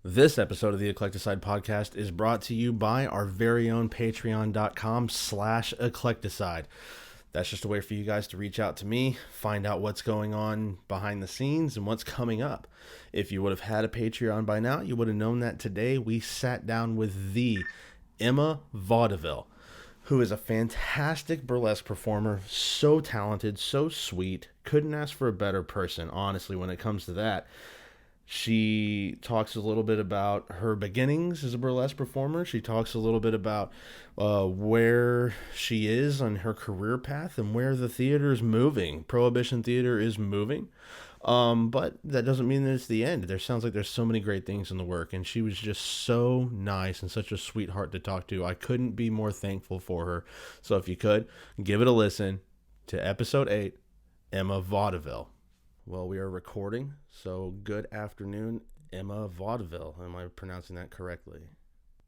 This episode of the Eclecticide podcast is brought to you by our very own patreon.com/eclecticide. That's just a way for you guys to reach out to me, find out what's going on behind the scenes and what's coming up. If you would have had a Patreon by now, you would have known that today we sat down with the Emma Vauxdevil, who is a fantastic burlesque performer, so talented, so sweet. Couldn't ask for a better person, honestly, when it comes to that. She talks a little bit about her beginnings as a burlesque performer. She talks a little bit about where she is on her career path and where the theater is moving. Prohibition Theatre is moving. But that doesn't mean that it's the end. There sounds like there's so many great things in the work, and she was just so nice and such a sweetheart to talk to. I couldn't be more thankful for her. So if you could, give it a listen to episode 8, Emma Vauxdevil. Well, we are recording, so good afternoon, Emma Vauxdevil. Am I pronouncing that correctly?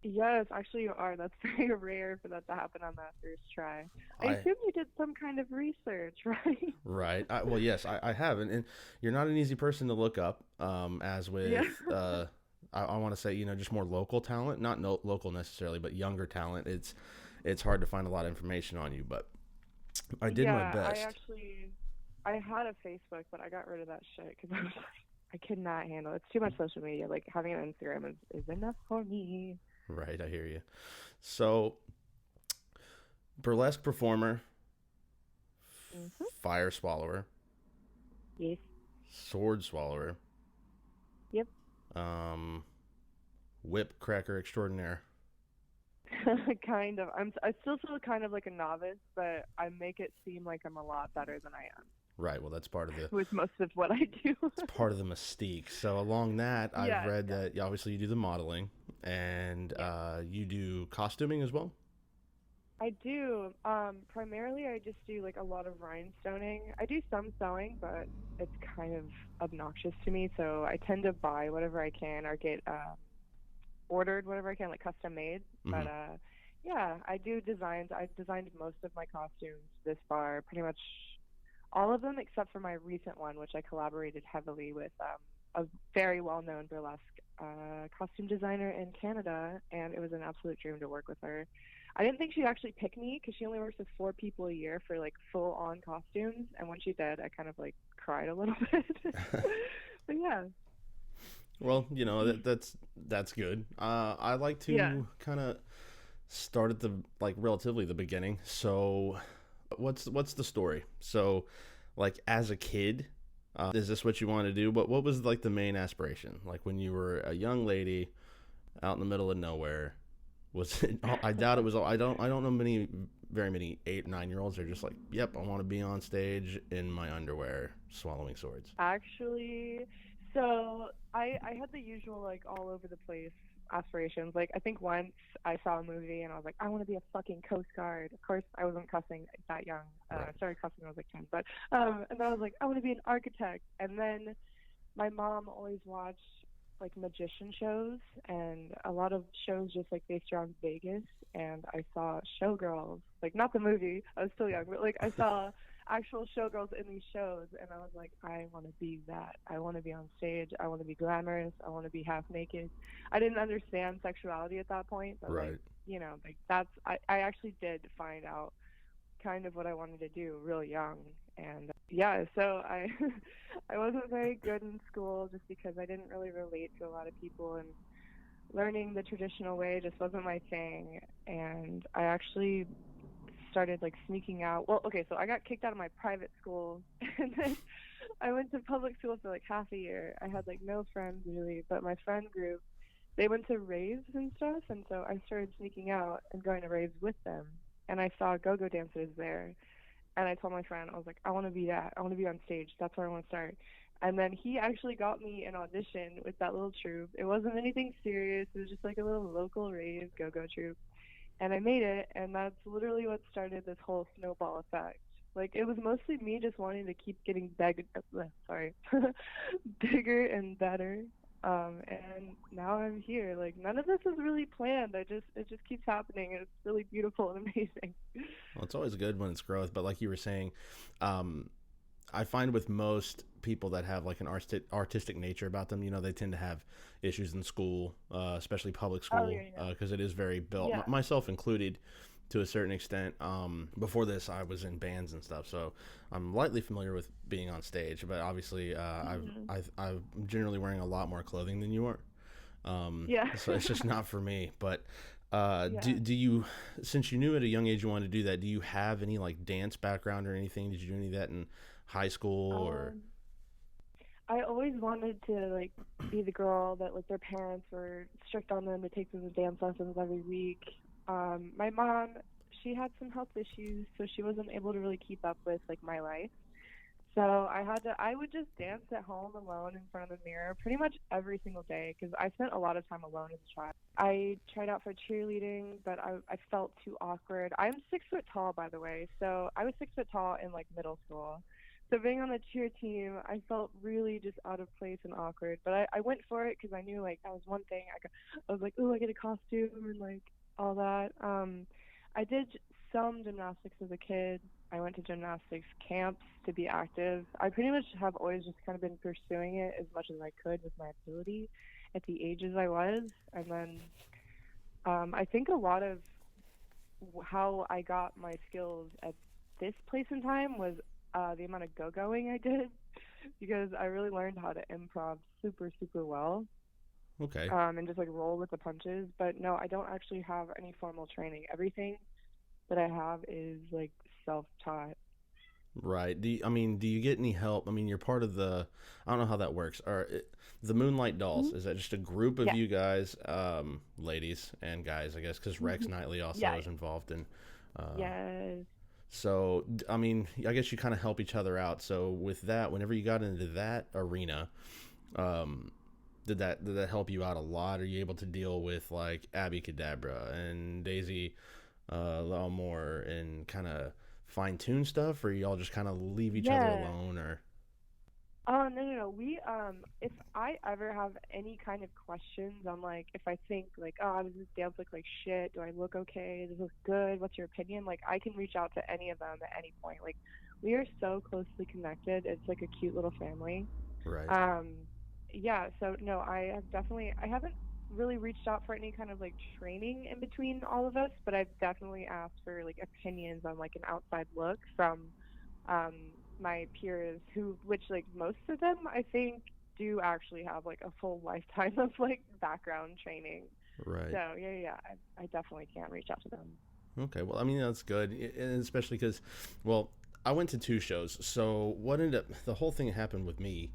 Yes, actually you are. That's very rare for that to happen on that first try. I assume you did some kind of research, right? Right. Well, yes, I have. And you're not an easy person to look up, as with, yeah. I want to say, just more local talent. Not local necessarily, but younger talent. It's hard to find a lot of information on you, but I did my best. I had a Facebook, but I got rid of that shit because I was like, I could not handle it. It's too much social media. Like, having an Instagram is enough for me. Right, I hear you. So, burlesque performer, fire swallower, yes, sword swallower, yep, whip cracker extraordinaire. Kind of. I still feel kind of like a novice, but I make it seem like I'm a lot better than I am. Right, well, that's part of the... with most of what I do. It's part of the mystique. So along that, I've read that obviously you do the modeling, and you do costuming as well? I do. Primarily, I just do like a lot of rhinestoning. I do some sewing, but it's kind of obnoxious to me, so I tend to buy whatever I can or get ordered whatever I can, like custom made. Mm-hmm. But I do designs. I've designed most of my costumes this far, pretty much all of them except for my recent one, which I collaborated heavily with a very well-known burlesque costume designer in Canada, and it was an absolute dream to work with her. I didn't think she'd actually pick me because she only works with 4 people a year for like full-on costumes, and when she did, I kind of like cried a little bit. But yeah. Well, that's good. I like to kind of start at the relatively the beginning. So, what's the story? So, like as a kid, is this what you want to do? But what was like the main aspiration? Like when you were a young lady out in the middle of nowhere, was it? I doubt it was. I don't know very many 8, 9-year-olds are just like, yep, I want to be on stage in my underwear swallowing swords. Actually. So I had the usual like all over the place aspirations. Like I think once I saw a movie and I was like, I want to be a fucking Coast Guard. Of course, I wasn't cussing that young. Right. I started cussing when I was like 10. But and then I was like, I want to be an architect. And then my mom always watched like magician shows and a lot of shows just like based around Vegas. And I saw Showgirls, like not the movie. I was still young, but like I saw actual showgirls in these shows, and I was like, I want to be that. I want to be on stage. I want to be glamorous. I want to be half naked. I didn't understand sexuality at that point, but right. That's I actually did find out kind of what I wanted to do real young. And so I I wasn't very good in school just because I didn't really relate to a lot of people, and learning the traditional way just wasn't my thing. And I actually started like sneaking out. Well, okay, so I got kicked out of my private school, and then I went to public school for like half a year. I had like no friends really, but my friend group, they went to raves and stuff, and so I started sneaking out and going to raves with them. And I saw go-go dancers there, and I told my friend, I was like, I want to be that. I want to be on stage. That's where I want to start. And then he actually got me an audition with that little troupe. It wasn't anything serious. It was just like a little local rave go-go troupe. And I made it, and that's literally what started this whole snowball effect. Like, it was mostly me just wanting to keep getting bigger and better. And now I'm here. Like, none of this is really planned. It just keeps happening, and it's really beautiful and amazing. Well, it's always good when it's growth, but like you were saying, I find with most people that have like an artistic nature about them, they tend to have issues in school, especially public Oh, school, yeah. because it is very built, Yeah. myself included, to a certain extent. Before this, I was in bands and stuff, so I'm lightly familiar with being on stage. But obviously, I'm generally wearing a lot more clothing than you are. Yeah. So it's just not for me. But Yeah. do you, since you knew at a young age you wanted to do that, do you have any like dance background or anything? Did you do any of that in high school or? Um, I always wanted to like be the girl that like their parents were strict on them to take them to dance lessons every week. My mom, she had some health issues, so she wasn't able to really keep up with like my life. So I would just dance at home alone in front of the mirror pretty much every single day because I spent a lot of time alone as a child. I tried out for cheerleading, but I felt too awkward. I'm 6 foot tall, by the way, so I was 6 foot tall in like middle school. So being on the cheer team, I felt really just out of place and awkward. But I went for it because I knew like that was one thing. I was like, oh, I get a costume and like all that. I did some gymnastics as a kid. I went to gymnastics camps to be active. I pretty much have always just kind of been pursuing it as much as I could with my ability at the ages I was. And then I think a lot of how I got my skills at this place in time was the amount of go-going I did because I really learned how to improv super, super well. Okay. And just like roll with the punches. But no, I don't actually have any formal training. Everything that I have is like self-taught. Right. Do you get any help? I mean, you're part of I don't know how that works. The Moonlight Dolls, Mm-hmm. is that just a group of Yeah. you guys, ladies and guys, I guess, because Rex Knightley also Yeah. is involved in, uh, Yes. so, I guess you kind of help each other out. So with that, whenever you got into that arena, um, did that help you out a lot? Are you able to deal with like Abby Cadabra and Daisy, Lawmore and kind of fine tune stuff, or y'all just kind of leave each other Yeah. alone, or? Oh, no, no, no. If I ever have any kind of questions on like, if I think like, oh, does this dance look like shit? Do I look okay? Does it look good? What's your opinion? Like, I can reach out to any of them at any point. Like, we are so closely connected. It's like a cute little family. Right. Um, yeah, so no, I haven't really reached out for any kind of like training in between all of us, but I've definitely asked for like opinions on like an outside look from um, my peers which like most of them I think do actually have like a full lifetime of like background training. Right. So yeah, I definitely can reach out to them. Okay. Well, that's good, and especially because, well, I went to two shows. So what ended up, the whole thing happened with me,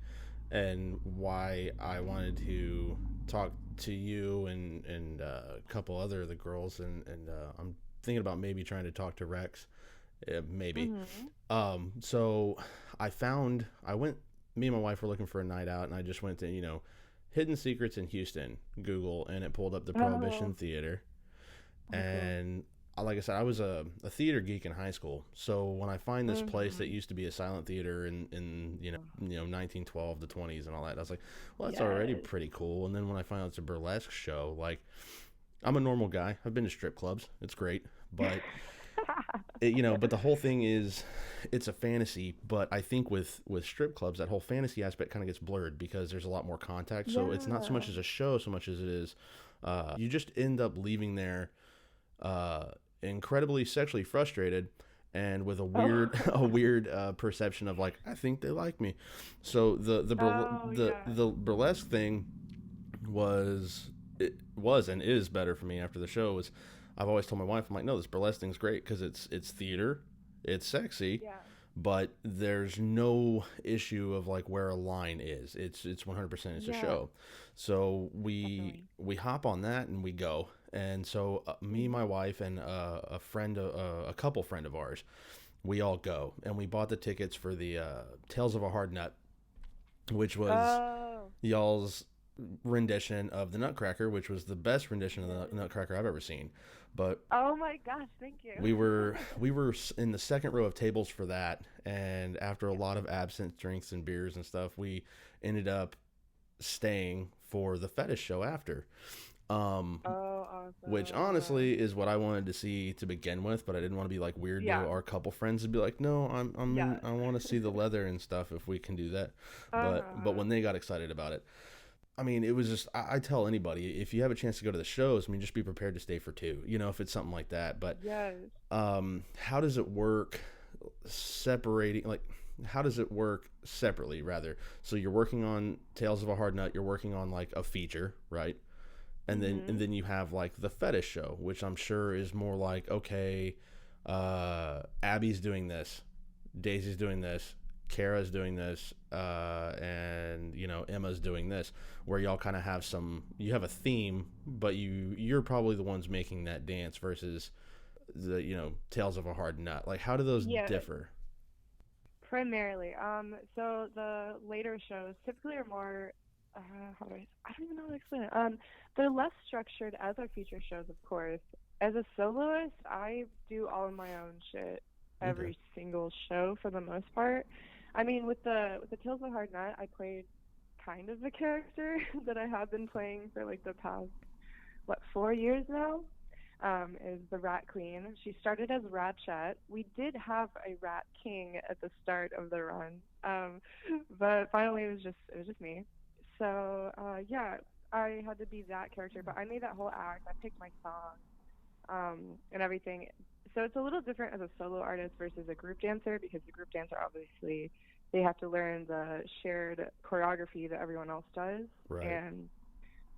and why I wanted to talk to you and a couple other of the girls, and I'm thinking about maybe trying to talk to Rex, maybe. Hmm. So I went. Me and my wife were looking for a night out, and I just went to Hidden Secrets in Houston, Google, and it pulled up the Prohibition Oh, Theater. oh, cool. And like I said, I was a theater geek in high school. So when I find this place that Hmm. used to be a silent theater in 1912 the 20s and all that, I was like, well, that's already Yes. pretty cool. And then when I find out it's a burlesque show, like, I'm a normal guy. I've been to strip clubs. It's great, but but the whole thing is, it's a fantasy. But I think with strip clubs, that whole fantasy aspect kind of gets blurred because there's a lot more contact. So it's not so Yeah. much as a show, so much as it is, you just end up leaving there, uh, incredibly sexually frustrated and with a weird Oh. a weird perception of like, I think they like me. So Oh yeah. the burlesque thing was and is better for me after the show. Is I've always told my wife, I'm like, no, this burlesque thing's great because it's theater, it's sexy, Yeah. but there's no issue of like where a line is. It's 100%, it's a Yeah. show. So we Definitely. we hop on that and we go. And so me, my Hmm. wife, and a couple friend of ours, we all go, and we bought the tickets for the Tales of a Hard Nut, which was Oh. y'all's rendition of the Nutcracker, which was the best rendition of the Yes. Nutcracker I've ever seen. But Oh my gosh, thank you. we were in the second row of tables for that, and after a Yeah. lot of absinthe drinks and beers and stuff, we ended up staying for the fetish show after. Um, Oh, which awesome. honestly is what I wanted to see to begin with, but I didn't want to be like weird to Yeah. our couple friends and be like, no, Yeah. I want to see the leather and stuff if we can do that. But Uh-huh. when they got excited about it, I mean, it was just, I tell anybody, if you have a chance to go to the shows, I mean, just be prepared to stay for two, if it's something like that. But Yes. how does it work separating, like, how does it work separately, rather? So you're working on Tales of a Hard Nut, you're working on, like, a feature, right? And Mhm. then you have, like, the fetish show, which I'm sure is more like, okay, Abby's doing this, Daisy's doing this, Kara's doing this, and Emma's doing this, where y'all kind of have you have a theme, but you're probably the ones making that dance versus the Tales of a Hard Nut. Like, how do those Yeah, differ? primarily. So the later shows typically are more, I don't even know how to explain it. They're less structured as our feature shows, of course. As a soloist, I do all of my own shit Okay. every single show for the most part. I mean, with the Tales of the Hard Nut, I played kind of a character that I have been playing for like the past 4 years now. Is the Rat Queen. She started as Ratchet. We did have a Rat King at the start of the run, but finally it was just me. So yeah, I had to be that character, but I made that whole act. I picked my song, and everything. So it's a little different as a solo artist versus a group dancer, because the group dancer, obviously, they have to learn the shared choreography that everyone else does, Right. and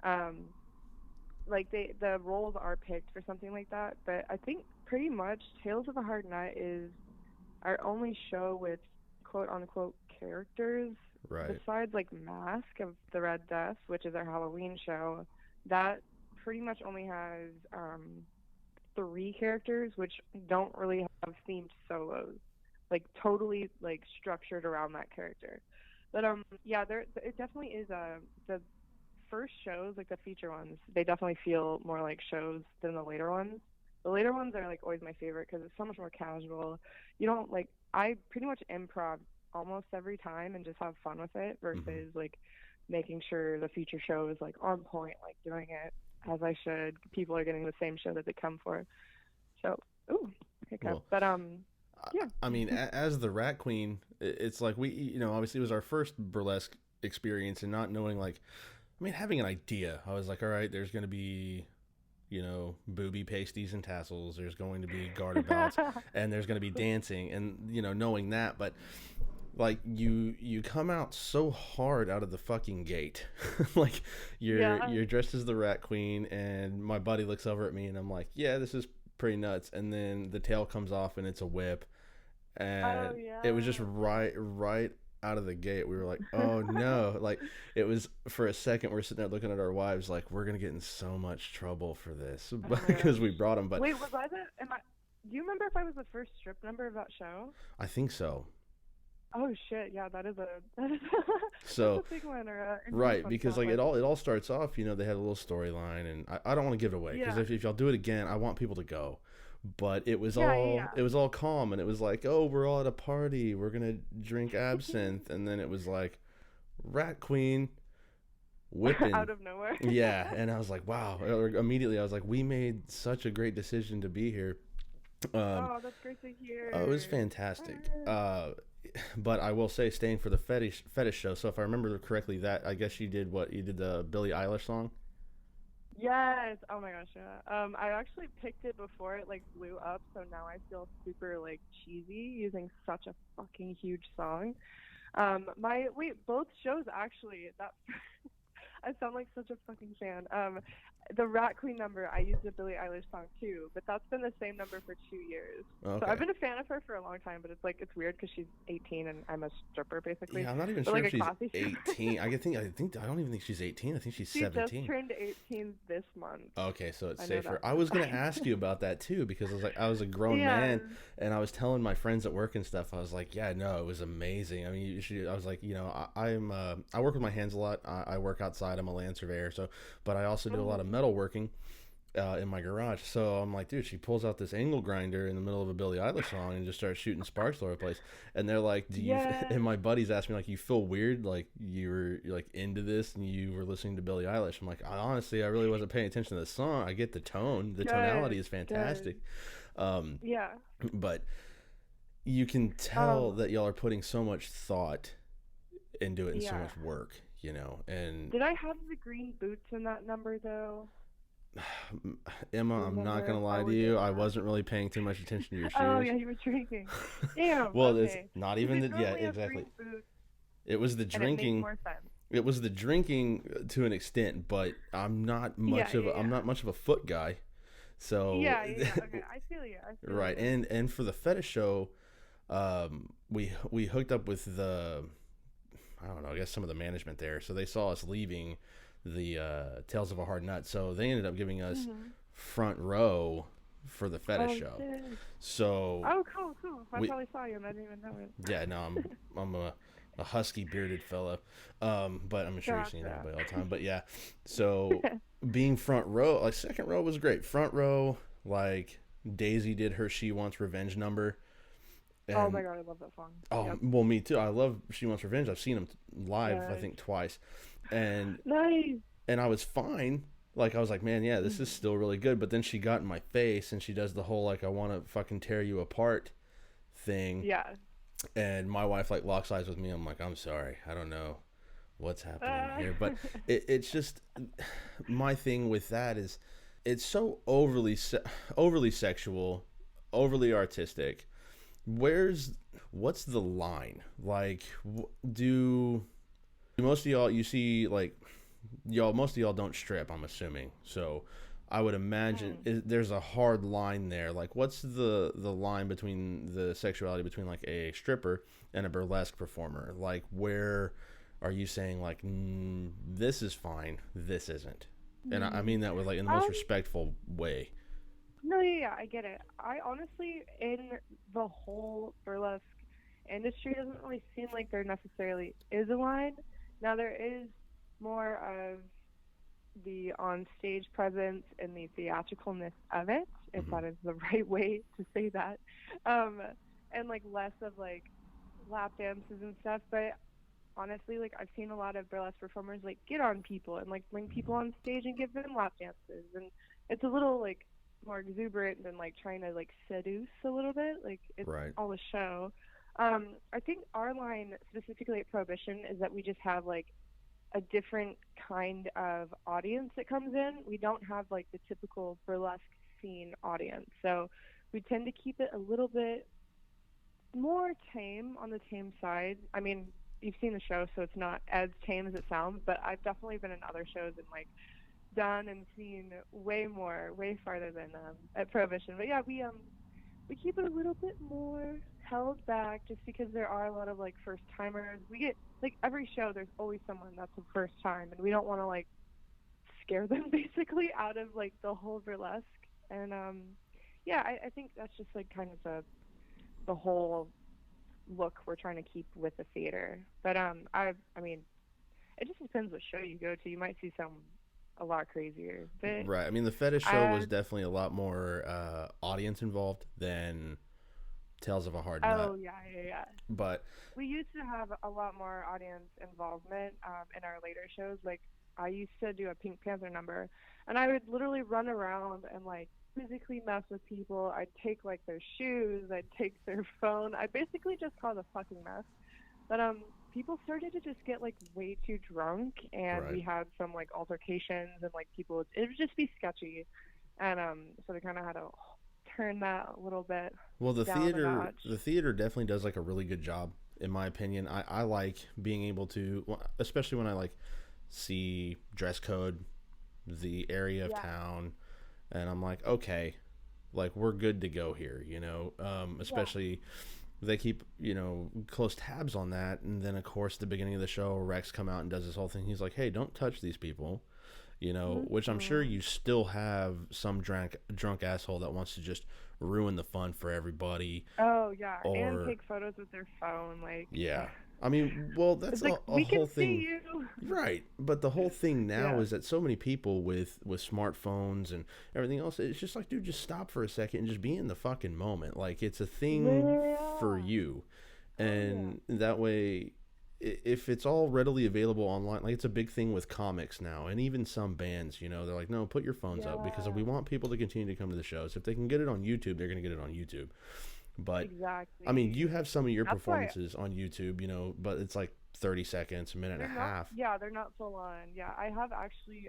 um, like the roles are picked for something like that. But I think pretty much Tales of a Hard Nut is our only show with quote unquote characters, Right. besides like Mask of the Red Death, which is our Halloween show. That pretty much only has three characters, which don't really have themed solos, like totally like structured around that character. But yeah, there it definitely is the first shows, like the feature ones, they definitely feel more like shows than the later ones. The later ones are like always my favorite because it's so much more casual. You don't like, I pretty much improv almost every time and just have fun with it Mm-hmm. versus like making sure the feature show is like on point, like doing it as I should. People are getting the same show that they come for. So, ooh, hiccup. Well, But yeah. I mean, as the Rat Queen, it's like we, obviously it was our first burlesque experience, and not knowing, like, I mean, having an idea, I was like, all right, there's going to be, booby pasties and tassels. There's going to be garter belts, and there's going to be dancing, and knowing that, but like you come out so hard out of the fucking gate, like Yeah. you're dressed as the Rat Queen, and my buddy looks over at me, and I'm like, yeah, this is pretty nuts, and then the tail comes off, and it's a whip, Oh and it was just yeah. right out of the gate. We were like, oh no, like it was for a second. We're sitting there looking at our wives, like we're gonna get in so much trouble for this Oh my because gosh. we brought them. But Wait, was I the? Am I? Do you remember if I was the first strip number of that show? I think so. Oh shit, yeah, that is a that is that's a So big one or a infamous right, one to because start like with. it all starts off, they had a little storyline, and I don't want to give it away because Yeah, if y'all do it again, I want people to go. But yeah, yeah, yeah. it was all calm, and it was like, oh, we're all at a party, we're gonna drink absinthe, and then it was like Rat Queen whipping. Out of nowhere. Yeah, and I was like, wow. Immediately, I was like, we made such a great decision to be here. Um, Oh, that's great to it was hear. fantastic. But I will say, staying for the fetish show. So if I remember correctly, that I guess you did the Billie Eilish song. Yes. Oh my gosh, yeah. I actually picked it before it like blew up, so now I feel super like cheesy using such a fucking huge song. My wait, both shows actually. That I sound like such a fucking fan. The Rat Queen number, I used a Billie Eilish song too, but that's been the same number for 2 years. So I've Okay. been a fan of her for a long time, but it's like it's weird because she's 18 and I'm a stripper basically, Yeah, I'm not even but sure like if a she's classy stripper. 18. I don't even think she's 18. I think she's She just 17. turned 18 this month. Okay, so it's I know safer. that I for a was gonna fact. ask you about that too because I was a grown Yeah. man, and I was telling my friends at work and stuff. I was like, yeah, no, it was amazing. I mean, I was like, I work with my hands a lot. I work outside. I'm a land surveyor, so but I also do a lot of Oh. metal working. in my garage. So I'm like, dude, she pulls out this angle grinder in the middle of a Billie Eilish song and just starts shooting sparks all over the place. And they're like, do you, Yeah. and my buddies asked me, like, you feel weird? Like you're like into this and you were listening to Billie Eilish. I'm like, honestly, I really wasn't paying attention to the song. I get the tone. The tonality is fantastic. Yeah. But you can tell that y'all are putting so much thought into it and so much work, you know. And did I have the green boots in that number though? Emma, I'm not gonna lie to you. I wasn't really paying too much attention to your shoes. Oh yeah, you were drinking. Damn. Well, okay. it's not even the exactly. It was the drinking. It makes more sense. It was the drinking to an extent, but I'm not much I'm not much of a foot guy. So yeah. Okay, I feel you. Right, and for the fetish show, we hooked up with the, I don't know, I guess some of the management there. So they saw us leaving the Tales of a Hard Nut, so they ended up giving us front row for the fetish show. Sick. So cool. I probably saw you and I didn't even know it. Yeah, no, I'm a husky bearded fellow, but I'm sure you've seen that all the time. But yeah, so being front row, like second row was great. Front row, like Daisy did her She Wants Revenge number. And, oh my god, I love that song. Oh, well, me too. I love She Wants Revenge. I've seen them live, I think twice, and nice. And I was fine. Like I was like, man, yeah, this is still really good. But then she got in my face and she does the whole like I want to fucking tear you apart thing. Yeah. And my wife like locks eyes with me. I'm like, I'm sorry, I don't know what's happening here, but it's just my thing with that is it's so overly sexual, overly artistic. What's the line? Like, do most of y'all, you see, like, most of y'all don't strip, I'm assuming. So I would imagine there's a hard line there. Like, what's the line between the sexuality between like a stripper and a burlesque performer? Like, where are you saying like, this is fine, this isn't? And I mean that with like in the most respectful way. No, yeah, I get it. I honestly, in the whole burlesque industry, doesn't really seem like there necessarily is a line. Now, there is more of the on-stage presence and the theatricalness of it, if that is the right way to say that, and like less of like lap dances and stuff. But honestly, like I've seen a lot of burlesque performers like get on people and like bring people on stage and give them lap dances, and it's a little like more exuberant than like trying to like seduce a little bit. Like it's all a show. I think our line specifically at Prohibition is that we just have like a different kind of audience that comes in. We don't have like the typical burlesque scene audience, so we tend to keep it a little bit more tame, on the tame side. I mean, you've seen the show, so it's not as tame as it sounds, but I've definitely been in other shows and like done and seen way farther than at Prohibition. But yeah, we keep it a little bit more held back just because there are a lot of like first timers. We get like every show there's always someone that's the first time, and we don't want to like scare them basically out of like the whole burlesque. And I think that's just like kind of the whole look we're trying to keep with the theater. But I mean, it just depends what show you go to. You might see some a lot crazier. But, right. I mean, the fetish show was definitely a lot more audience involved than Tales of a Hard Nut. Oh, yeah. But we used to have a lot more audience involvement in our later shows. Like, I used to do a Pink Panther number, and I would literally run around and, like, physically mess with people. I'd take, like, their shoes. I'd take their phone. I basically just caused a fucking mess. But people started to just get, like, way too drunk, and we had some, like, altercations, and, like, it would just be sketchy. And so we kind of had to turn that a little bit. Well, the theater definitely does like a really good job, in my opinion. I like being able to, especially when I like see dress code, the area of town, and I'm like, okay, like we're good to go here, you know. Especially they keep, you know, close tabs on that, and then of course at the beginning of the show, Rex come out and does this whole thing. He's like, hey, don't touch these people. You know, which I'm sure you still have some drunk asshole that wants to just ruin the fun for everybody. Oh, yeah. And take photos with their phone. Like, I mean, well, that's It's like, a we whole can see thing, you. right? But the whole thing now Yeah. is that so many people with smartphones and everything else, it's just like, dude, just stop for a second and just be in the fucking moment. Like, it's a thing for Yeah. you, Oh yeah. and that way, if it's all readily available online, like it's a big thing with comics now, and even some bands, they're like, no, put your phones up because Yeah. we want people to continue to come to the shows. If they can get it on YouTube, they're gonna get it on YouTube. But I mean, Exactly. you have some of your That's why performances on YouTube, but it's like 30 seconds, a minute and they're a not. half. Yeah, they're not full on. Yeah, I have actually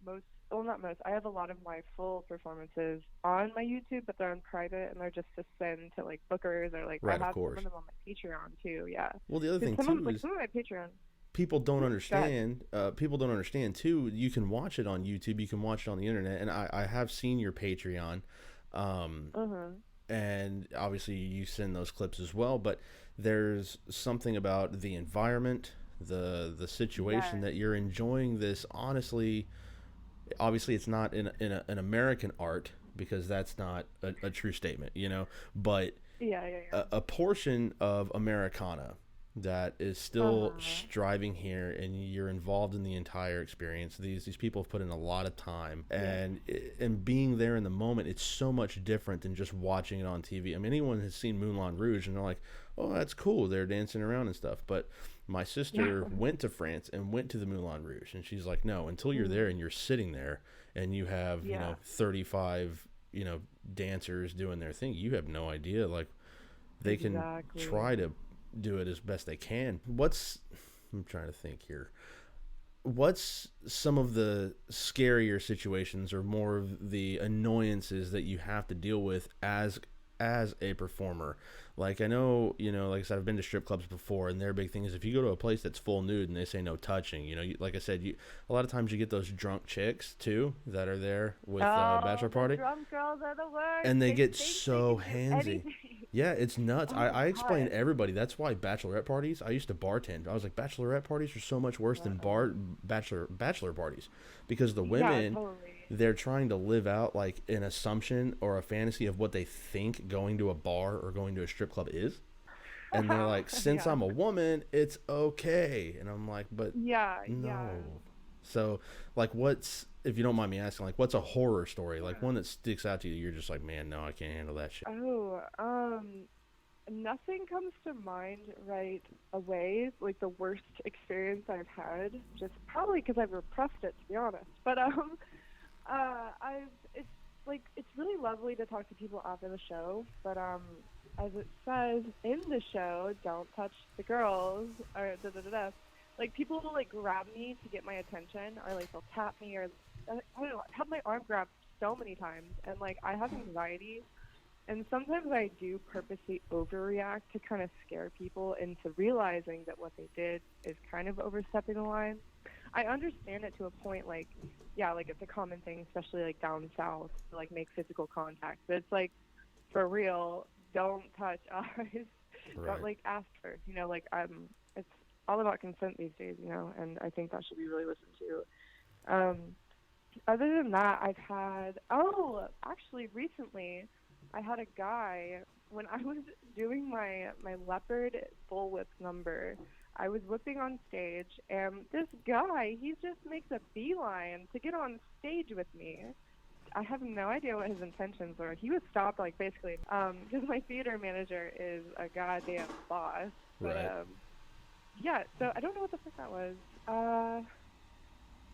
most. Well, not most. I have a lot of my full performances on my YouTube, but they're on private and they're just to send to like bookers or like I Right, of have some course. of them on my Patreon too. Yeah, Well, the other because thing too is some of my Patreon. people don't Go ahead. understand. People don't understand too. You can watch it on YouTube. You can watch it on the internet, and I have seen your Patreon. Um, Mhm. and obviously you send those clips as well, but there's something about the environment, the situation Yes. that you're enjoying this. Honestly, obviously it's not an American art, because that's not a true statement, but Yeah. Yeah. Yeah. a portion of Americana that is Uh still huh. striving here, and you're involved in the entire experience. These people have put in a lot of time, Yes. and being there in the moment, it's so much different than just watching it on TV. I mean, anyone has seen Moulin Rouge and they're like, oh, that's cool, they're dancing around and stuff, but my Yeah. sister went to France and went to the Moulin Rouge, and she's like, no, until you're there Mhm. and you're sitting there and you have Yeah. 35 dancers doing their thing, you have no idea. Like, they can Exactly. try to do it as best they can. I'm trying to think here. What's some of the scarier situations or more of the annoyances that you have to deal with as a performer? Like, I know, like I said, I've been to strip clubs before, and their big thing is if you go to a place that's full nude and they say no touching, like I said, a lot of times you get those drunk chicks too that are there with bachelor Oh, the party, drunk girls are the worst. and they They get think they so can do handsy. anything. Yeah, it's nuts. Oh I my explain to god. everybody that's why bachelorette parties. I used to bartend. I was like, bachelorette parties are so much worse than Uh-uh. bachelor parties, because the Yeah, women, totally. they're trying to live out like an assumption or a fantasy of what they think going to a bar or going to a strip club is, and they're like, since Yeah. I'm a woman, it's okay, and I'm like, but Yeah, yeah. no. So, like, if you don't mind me asking, like, what's a horror story, like one that sticks out to you? You're just like, man, no, I can't handle that shit. Oh, nothing comes to mind right away. Like the worst experience I've had, just probably because I've repressed it, to be honest. But I've it's really lovely to talk to people after the show. But as it says in the show, don't touch the girls or da da da da. Like people will like grab me to get my attention, or like they'll tap me, or I don't know, I've had my arm grabbed so many times, and like I have anxiety, and sometimes I do purposely overreact to kind of scare people into realizing that what they did is kind of overstepping the line. I understand it to a point, like, yeah, like it's a common thing, especially like down south, to like make physical contact. But it's like, for real, don't touch eyes. Don't Right. like ask first. Like it's all about consent these days, and I think that should be really listened to. Other than that, actually recently, I had a guy when I was doing my leopard full whip number. I was whipping on stage, and this guy, he just makes a beeline to get on stage with me. I have no idea what his intentions were. He was stopped, like, basically, because my theater manager is a goddamn boss. But, Right. yeah, so I don't know what the fuck that was.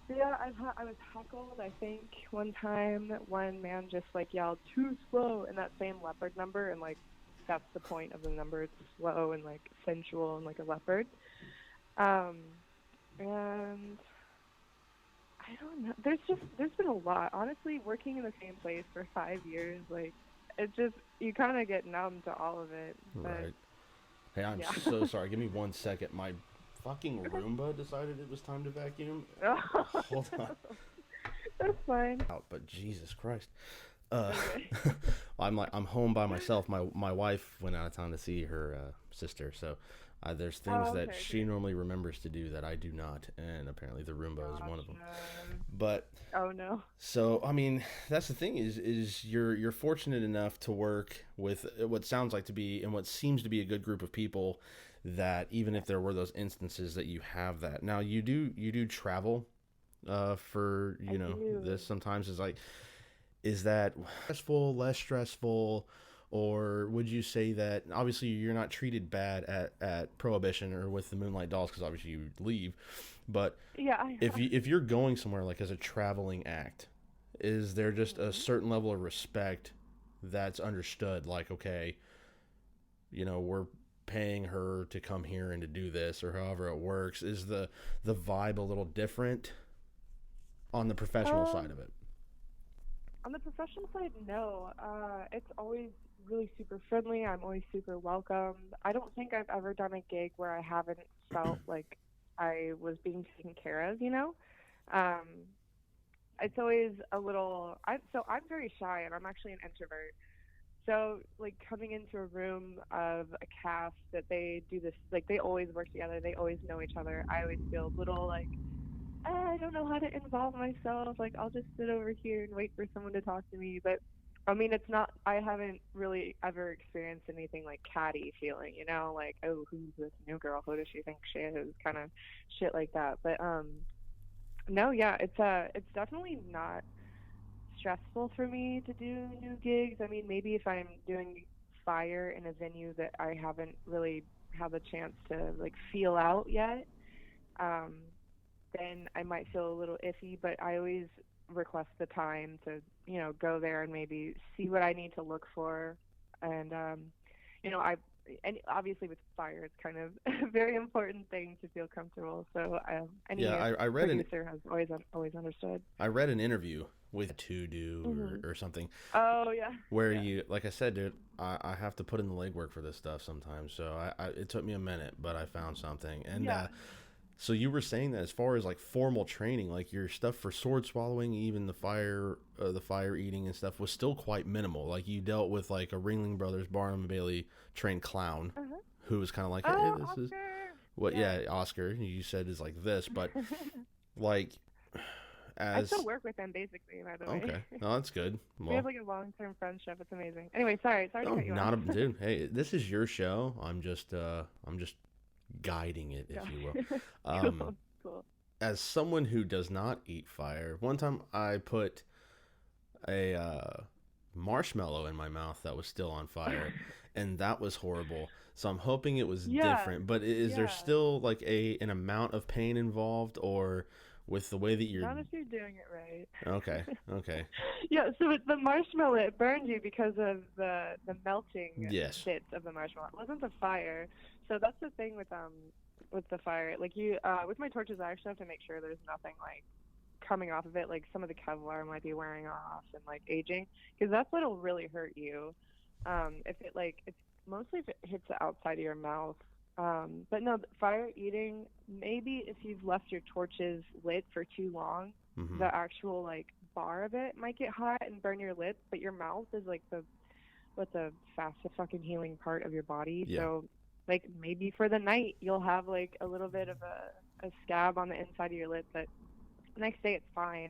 Yeah, I was heckled, I think, one time. One man just, like, yelled, too slow, in that same leopard number, and, like, that's the point of the number. It's slow and, like, sensual and, like, a leopard. Um, and I don't know. There's been a lot. Honestly, working in the same place for 5 years, like, you kind of get numb to all of it. But, Right. Hey, I'm yeah. so sorry. Give me 1 second. My fucking Roomba decided it was time to vacuum. Hold on. That's fine. Out, but Jesus Christ. Uh, Okay. I'm home by myself. My wife went out of town to see her sister, so there's things Oh, that okay, she okay. normally remembers to do that I do not, and apparently the Roomba is one of them. Gotcha. But Oh, no. so, I mean, that's the thing is you're fortunate enough to work with what sounds like to be and what seems to be a good group of people that even if there were those instances that you have that. Now you do travel for, I do. this sometimes is like, is that stressful, less stressful, or would you say that obviously you're not treated bad at Prohibition or with the Moonlight Dolls because obviously you leave, but Yeah. if you're going somewhere like as a traveling act, is there just a certain level of respect that's understood? Like, okay, we're paying her to come here and to do this, or however it works. Is the vibe a little different on the professional side of it? On the professional side, no. It's always really super friendly. I'm always super welcomed. I don't think I've ever done a gig where I haven't felt like I was being taken care of, Um, it's always a little. I'm very shy, and I'm actually an introvert. So, like, coming into a room of a cast that they do this, like, they always work together, they always know each other. I always feel a little like, I don't know how to involve myself. Like, I'll just sit over here and wait for someone to talk to me. But I mean, it's not. I haven't really ever experienced anything like catty feeling, like, oh, who's this new girl? Who does she think she is? Kind of shit like that. But no, yeah, it's definitely not stressful for me to do new gigs. I mean, maybe if I'm doing fire in a venue that I haven't really had the chance to like feel out yet, um, then I might feel a little iffy. But I always request the time to, go there and maybe see what I need to look for. And I and obviously with fire, it's kind of a very important thing to feel comfortable. So any Yeah, I read producer has always understood. I read an interview with To Do Mm-hmm. or something Oh yeah. where Yeah. you, like I said, dude, I have to put in the legwork for this stuff sometimes. So it took me a minute, but I found something. And Yeah. so you were saying that as far as like formal training, like your stuff for sword swallowing, even the fire eating and stuff was still quite minimal. Like you dealt with like a Ringling Brothers Barnum and Bailey trained clown Uh-huh. who was kind of like, hey, Oh, this is Oscar. what, yeah, Oscar, you said is like this, but like I as still work with them basically, by the way. okay, no, that's good. We have Well, like a long-term friendship. It's amazing. Anyway, sorry to no, cut you not off. a dude. Hey, this is your show. I'm just guiding it, if you will. Cool. Cool. As someone who does not eat fire, one time I put a marshmallow in my mouth that was still on fire, and that was horrible. So I'm hoping it was Yeah. different. But is there Yeah. still like an amount of pain involved, or with the way that you're? Not if you're doing it right. Okay, okay, Yeah, so with the marshmallow, it burned you because of the melting yes, bits of the marshmallow. It wasn't the fire. So that's the thing with the fire. Like with my torches, I actually have to make sure there's nothing like coming off of it. Like some of the Kevlar might be wearing off and like aging, because that's what'll really hurt you. If it like it's mostly if it hits the outside of your mouth. But no, fire eating, maybe if you've left your torches lit for too long, mm-hmm. the actual like bar of it might get hot and burn your lips, but your mouth is like the fastest fucking healing part of your body. Yeah. So like maybe for the night you'll have like a little bit of a scab on the inside of your lip, but the next day it's fine.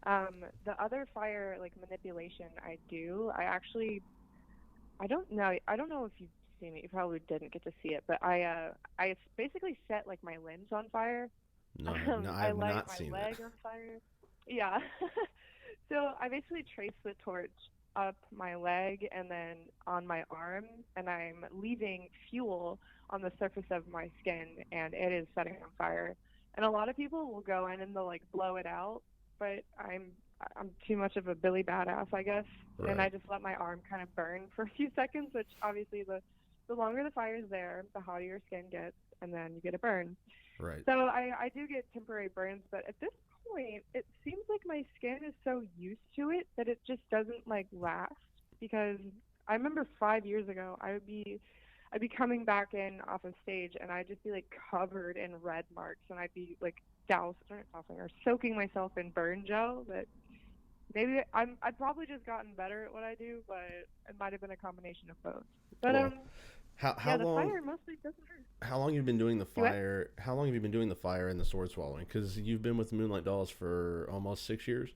The other fire like manipulation I don't know if you've seen it. You probably didn't get to see it, but I basically set like my limbs on fire. No, I have light not my seen leg that. on fire. Yeah. So I basically trace the torch up my leg and then on my arm, and I'm leaving fuel on the surface of my skin, and it is setting on fire. And a lot of people will go in and they'll like blow it out, but I'm too much of a Billy badass, I guess, Right. and I just let my arm kind of burn for a few seconds, which obviously the longer the fire is there, the hotter your skin gets, and then you get a burn. Right. So I do get temporary burns, but at this point, it seems like my skin is so used to it that it just doesn't like last. Because I remember 5 years ago, I'd be coming back in off of stage, and I'd just be like covered in red marks, and I'd be like soaking myself in burn gel. But maybe I've probably just gotten better at what I do, but it might have been a combination of both. But Well, how yeah, the long? fire mostly doesn't hurt. How long have you been doing the Do what? fire? How long have you been doing the fire and the sword swallowing? Because you've been with the Moonlight Dolls for almost 6 years.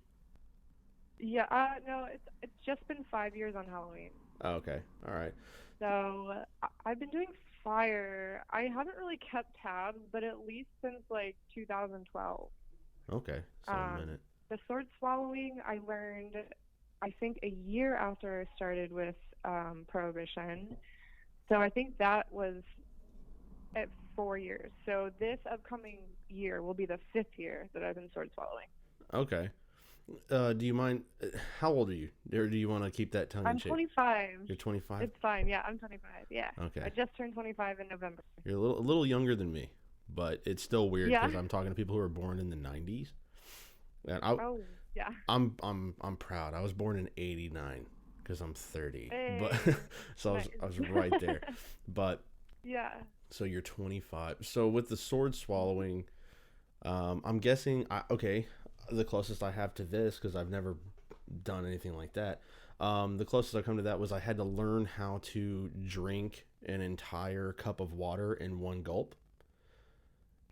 Yeah, no, it's just been 5 years on Halloween. Oh, okay, all right. So I've been doing fire. I haven't really kept tabs, but at least since like 2012. Okay, so a minute. The sword swallowing I learned, I think, a year after I started with Prohibition. So I think that was at 4 years. So this upcoming year will be the 5th year that I've been sword swallowing. Okay. Do you mind? How old are you? Or do you want to keep that tongue in cheek? I'm 25. You're 25? It's fine. Yeah, I'm 25. Yeah. Okay. I just turned 25 in November. You're a little younger than me, but it's still weird Yeah. because I'm talking to people who were born in the 90s. And Oh, yeah. I'm proud. I was born in 89 because I'm 30. Hey, But so nice. I was right there. But Yeah. so you're 25. So with the sword swallowing, I'm guessing okay, the closest I have to this, because I've never done anything like that. The closest I come to that was I had to learn how to drink an entire cup of water in one gulp.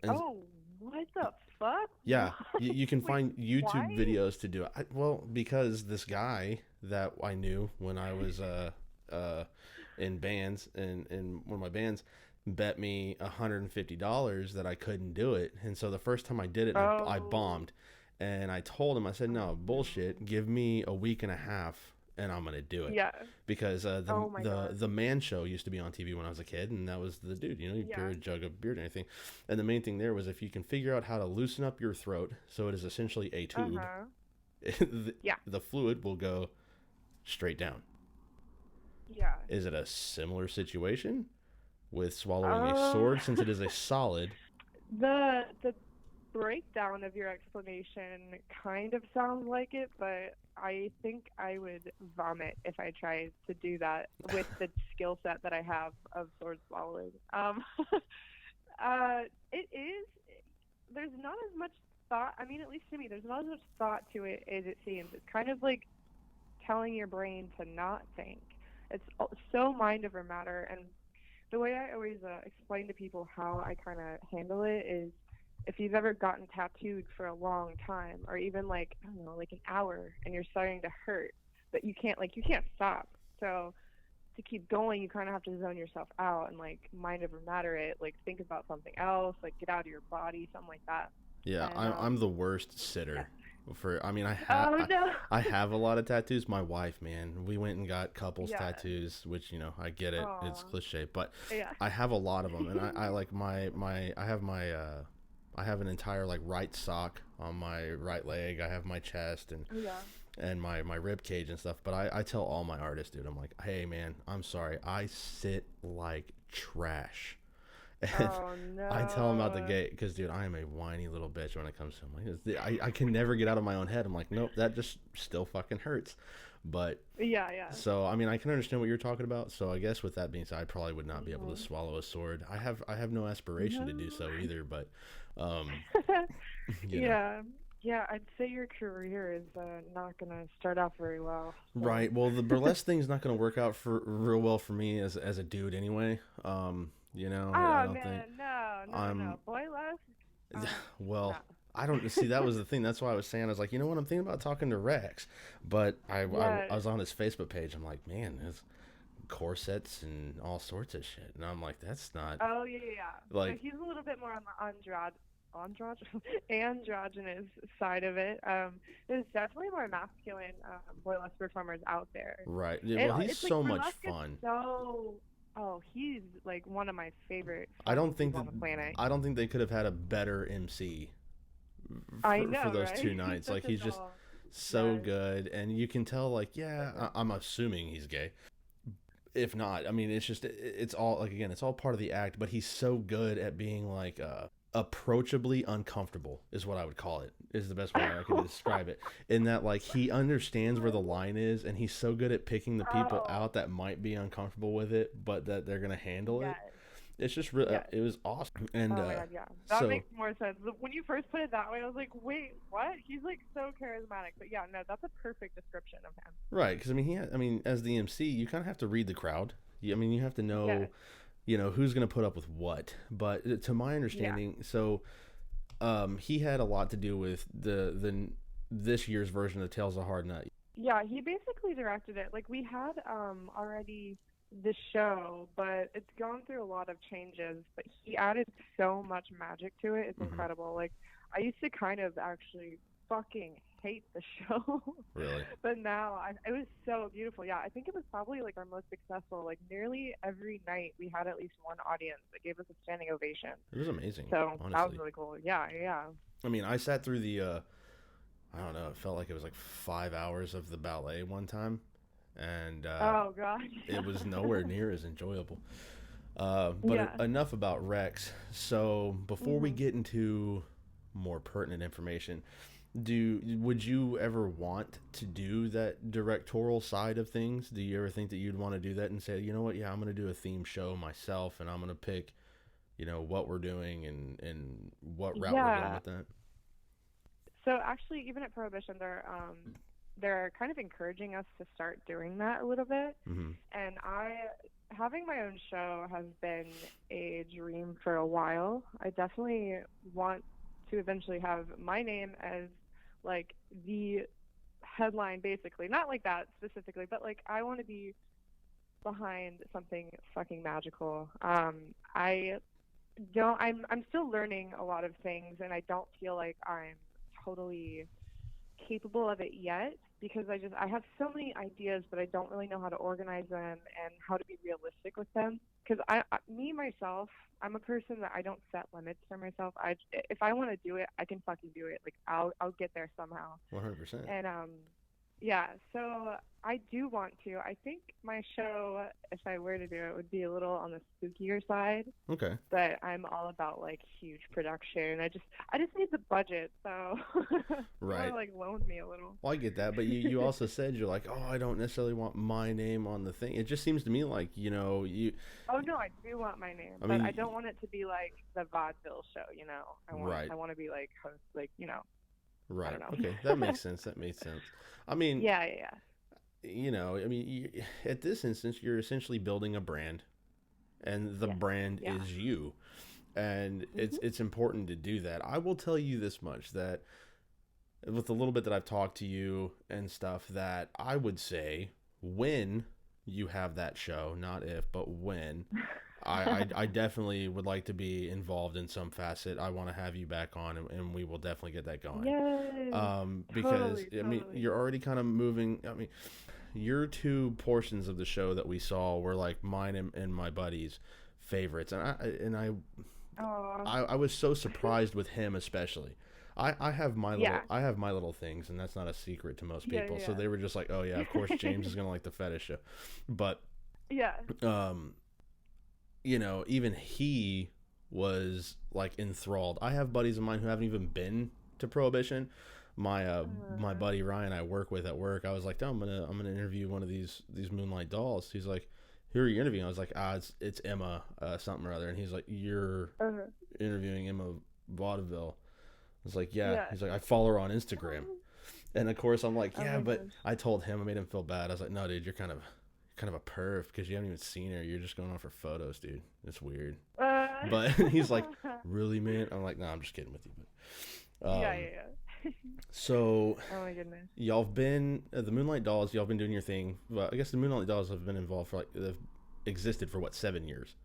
And Oh, what the fuck? yeah, you can find YouTube why? videos to do it. Well, because this guy that I knew when I was in bands, in one of my bands, bet me $150 that I couldn't do it. And so the first time I did it, I bombed. And I told him, I said, no, bullshit. Give me a week and a half, and I'm gonna do it. Yeah. Because God. the Man Show used to be on TV when I was a kid, and that was the dude. You know, you pour a jug of beer and anything. And the main thing there was if you can figure out how to loosen up your throat, so it is essentially a tube. The fluid will go straight down. Yeah. Is it a similar situation with swallowing a sword, since it is a solid? The breakdown of your explanation kind of sounds like it, but I think I would vomit if I tried to do that with the skill set that I have of sword swallowing. It is. There's not as much thought. I mean, at least to me, there's not as much thought to it as it seems. It's kind of like telling your brain to not think. It's so mind over matter, and the way I always explain to people how I kind of handle it is, if you've ever gotten tattooed for a long time, or even like, I don't know, like an hour, and you're starting to hurt, but you can't stop. So to keep going, you kind of have to zone yourself out and like mind over matter it, like think about something else, like get out of your body, something like that. Yeah, and, I'm the worst sitter. Yeah. I have a lot of tattoos. My wife, man, we went and got couples tattoos, which, you know, I get it. Aww. It's cliche, but I have a lot of them, and I like I have an entire like right sock on my right leg. I have my chest and my rib cage and stuff. But I tell all my artists, dude, I'm like, hey man, I'm sorry, I sit like trash. And no. I tell them out the gate, because dude, I am a whiny little bitch when it comes to them. I can never get out of my own head. I'm like, nope, that just still fucking hurts. But yeah. So I mean, I can understand what you're talking about. So I guess with that being said, I probably would not be able to swallow a sword. I have no aspiration to do so either. But yeah, I'd say your career is not gonna start off very well. So. Right. Well, the burlesque thing's not gonna work out for real well for me as a dude anyway. You know. Oh I don't man, think no. Boylesque. Well. No. I don't see. That was the thing. That's why I was saying. I was like, you know what? I'm thinking about talking to Rex, but I was on his Facebook page. I'm like, man, his corsets and all sorts of shit, and I'm like, that's not. Oh yeah. Like, so he's a little bit more on the androgynous side of it. There's definitely more masculine burlesque performers out there. Right. Yeah, well, he's so much fun. He's like one of my favorite. I don't think on the planet. I don't think they could have had a better MC. For those right? 2 nights, like he's just so good, and you can tell. Like, I'm assuming he's gay. If not, I mean, it's all like, again, it's all part of the act. But he's so good at being like approachably uncomfortable, is what I would call it. Is the best way I can describe it. In that, like, he understands where the line is, and he's so good at picking the people out that might be uncomfortable with it, but that they're gonna handle it. It's just really, it was awesome. And oh my God, that makes more sense. When you first put it that way, I was like, wait, what? He's like so charismatic. But yeah, no, that's a perfect description of him. Right, because I mean, as the MC, you kind of have to read the crowd. I mean, you have to know, you know, who's going to put up with what. But to my understanding, so he had a lot to do with this year's version of Tales of Hard Nut. Yeah, he basically directed it. Like, we had already the show, but it's gone through a lot of changes. But he added so much magic to it. It's Hmm. incredible. Like, I used to kind of actually fucking hate the show, Really? but now it was so beautiful. Yeah, I think it was probably like our most successful. Like, nearly every night we had at least one audience that gave us a standing ovation. It was amazing, So that was honestly. really cool. Yeah, yeah. I mean, I sat through the I don't know, it felt like it was like 5 hours of the ballet one time, and Oh God, it was yeah. nowhere near as enjoyable. Yeah. Enough about Rex. So before we Mhm. get into more pertinent information, would you ever want to do that directorial side of things? Do you ever think that you'd want to do that and say, you know what, yeah, I'm going to do a theme show myself, and I'm going to pick, what we're doing and what route we're going Yeah. with that? So actually, even at Prohibition, they're kind of encouraging us to start doing that a little bit. Hmm. And having my own show has been a dream for a while. I definitely want to eventually have my name as like the headline, basically. Not like that specifically, but like I want to be behind something fucking magical. I don't. I'm still learning a lot of things, and I don't feel like I'm totally capable of it yet because I have so many ideas, but I don't really know how to organize them and how to be realistic with them. Because me myself, I'm a person that I don't set limits for myself. If I want to do it, I can fucking do it. Like I'll get there somehow. 100%. And yeah, so I do want to. I think my show, if I were to do it, would be a little on the spookier side, Okay. but I'm all about like huge production. I just need the budget, so you want to Right. like loan me a little. Well, I get that, but you also said you're like, oh, I don't necessarily want my name on the thing. It just seems to me like, Oh no, I do want my name, I but I mean, don't want it to be like the vaudeville show. I want right, I want to be like host, like I right. don't know. Okay, that makes sense. That makes sense. I mean, Yeah, yeah, at this instance, you're essentially building a brand, and the yeah, brand yeah. is you, and it's Mhm. it's important to do that. I will tell you this much, that with the little bit that I've talked to you and stuff, that I would say when you have that show, not if, but when, I definitely would like to be involved in some facet. I want to have you back on, and we will definitely get that going. Yes, Because totally, I mean, totally. you're already kind of moving. I mean, your two portions of the show that we saw were like mine and my buddy's favorites, Oh, I was so surprised with him especially. yeah, I have my little things, and that's not a secret to most yeah, people. So yeah, they were just like, oh yeah, of course James is gonna like the fetish show, but yeah. um, even he was like enthralled. I have buddies of mine who haven't even been to Prohibition. My Uh, buddy Ryan I work with at work, I was like, oh, I'm gonna interview one of these Moonlight Dolls. He's like, who are you interviewing? I was like, it's Emma something or other, and he's like, you're uh, interviewing Emma Vauxdevil. I was like, yeah. yeah. He's like, I follow her on Instagram, and of course I'm like, Oh yeah, my but gosh. I told him, I made him feel bad. I was like, no, dude, you're kind of a perv because you haven't even seen her. You're just going on for photos, dude. It's weird. Uh, But he's like, really, man? I'm like, nah, I'm just kidding with you. But yeah, yeah, yeah. so Oh my goodness. y'all have been the Moonlight Dolls. Y'all have been doing your thing. Well, I guess the Moonlight Dolls have been involved for like they've existed for what, 7 years,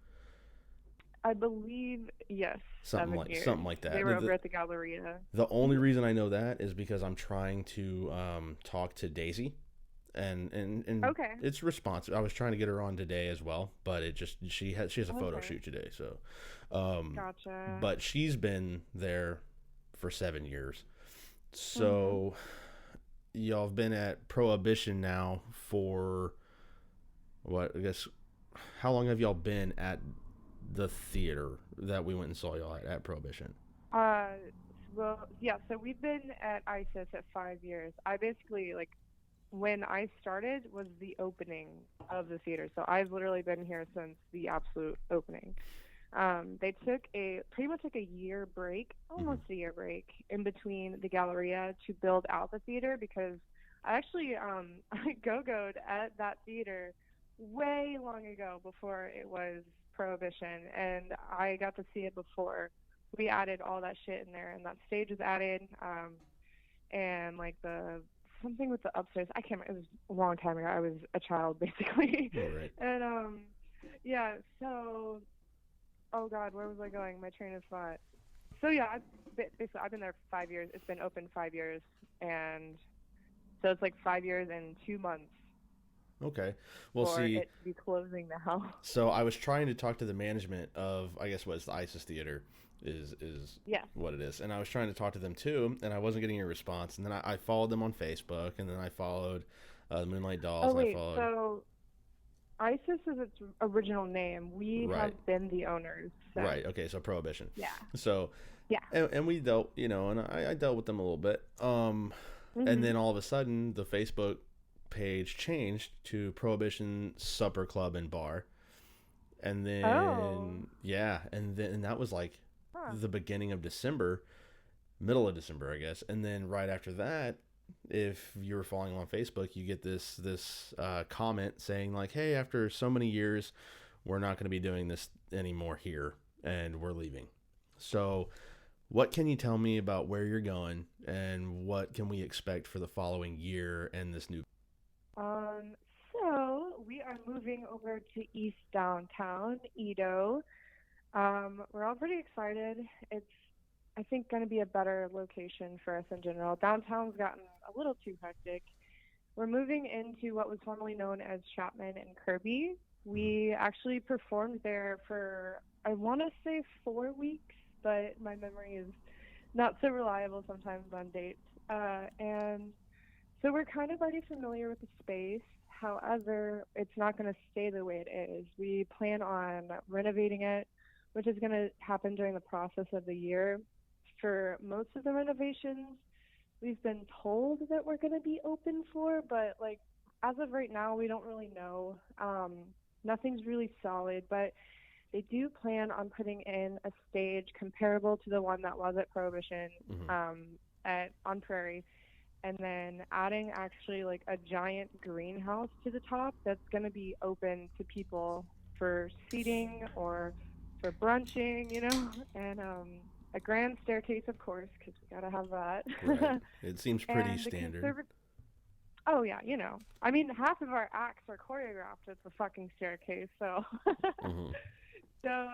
I believe, yes, something 7 years. like They that. were over at the Galleria. The only reason I know that is because I'm trying to talk to Daisy, and Okay. it's responsive. I was trying to get her on today as well, but she has a photo Okay. shoot today. So, um, Gotcha. but she's been there for 7 years. Mhm. So y'all have been at Prohibition now for what? I guess how long have y'all been at the theater that we went and saw y'all at Prohibition? Uh, well, yeah. So we've been at ISIS at 5 years. I basically like when I started was the opening of the theater. So I've literally been here since the absolute opening. They took a pretty much like a year break, Hmm. almost a year break in between the Galleria to build out the theater because I actually I go-goed at that theater way long ago before it was Prohibition, and I got to see it before we added all that shit in there, and that stage was added, and like the something with the upstairs. I can't remember. It was a long time ago. I was a child, basically. Right. And yeah. So, oh God, where was I going? My train of thought. So yeah, basically I've been there 5 years. It's been open 5 years, and so it's like 5 years and 2 months Okay. Well, for see, it to be closing now. so I was trying to talk to the management of, I guess, what's the ISIS Theater is Yeah. what it is, and I was trying to talk to them too, and I wasn't getting a response. And then I followed them on Facebook, and then I followed the Moonlight Dolls, Oh and I wait, followed. so ISIS is its original name. We Right. have been the owners. So Right. Okay. So Prohibition. yeah. So, Yeah. and we dealt, and I dealt with them a little bit. And Mhm. then all of a sudden, the Facebook page changed to Prohibition Supper Club and Bar, and Oh. then yeah, and that was like Huh. the beginning of December, middle of December, I guess. And then right after that, if you were following on Facebook, you get this comment saying like, "Hey, after so many years, we're not going to be doing this anymore here, and we're leaving." So, what can you tell me about where you're going, and what can we expect for the following year and this new? Um, so we are moving over to East Downtown, EaDo. We're all pretty excited. It's, I think, going to be a better location for us in general. Downtown's gotten a little too hectic. We're moving into what was formerly known as Chapman and Kirby. We actually performed there for, I want to say 4 weeks, but my memory is not so reliable sometimes on dates. And so we're kind of already familiar with the space. However, it's not going to stay the way it is. We plan on renovating it, which is going to happen during the process of the year. For most of the renovations, we've been told that we're going to be open for, but like as of right now, we don't really know. Nothing's really solid, but they do plan on putting in a stage comparable to the one that was at Prohibition Mhm. at on Prairie, and then adding actually like a giant greenhouse to the top that's going to be open to people for seating or for brunching, and a grand staircase, of course, because we got to have that. Right. It seems pretty And the standard. oh yeah, I mean, half of our acts are choreographed at the fucking staircase, so. Hmm. So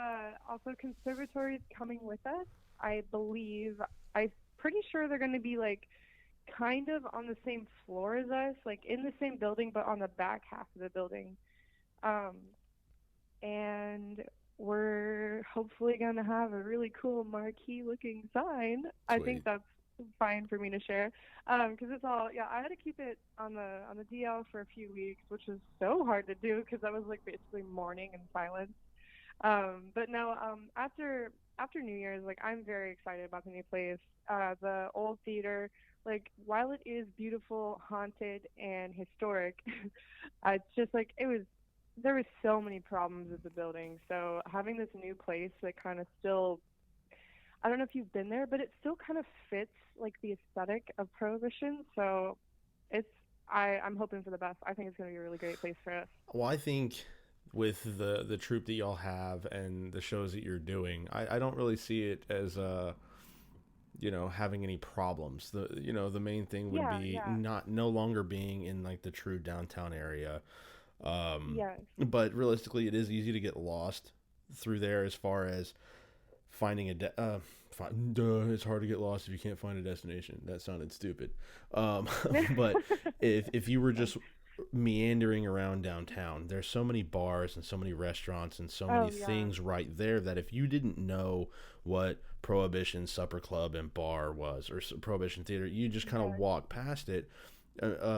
also conservatory is coming with us. I believe, I'm pretty sure they're going to be like kind of on the same floor as us, like in the same building, but on the back half of the building. Um, and we're hopefully going to have a really cool marquee looking sign. I think Sweet. that's fine for me to share, because it's all, yeah, I had to keep it on the DL for a few weeks, which was so hard to do because I was like basically mourning in silence. But no, after New Year's, like I'm very excited about the new place. The old theater, like while it is beautiful, haunted, and historic, it's just like there was so many problems with the building. So having this new place that kind of still, I don't know if you've been there, but it still kind of fits like the aesthetic of Prohibition. So it's I'm hoping for the best. I think it's going to be a really great place for us. Well, I think with the troupe that y'all have and the shows that you're doing, I don't really see it as having any problems. The main thing would Yeah, be yeah, not no longer being in like the true downtown area. yes. But realistically, it is easy to get lost through there as far as finding it's hard to get lost if you can't find a destination. That sounded stupid. But if you were just meandering around downtown, there's so many bars and so many restaurants and so Oh many yeah. things right there that if you didn't know what Prohibition Supper Club and Bar was, or Prohibition Theater, you just kind of Yes. walk past it,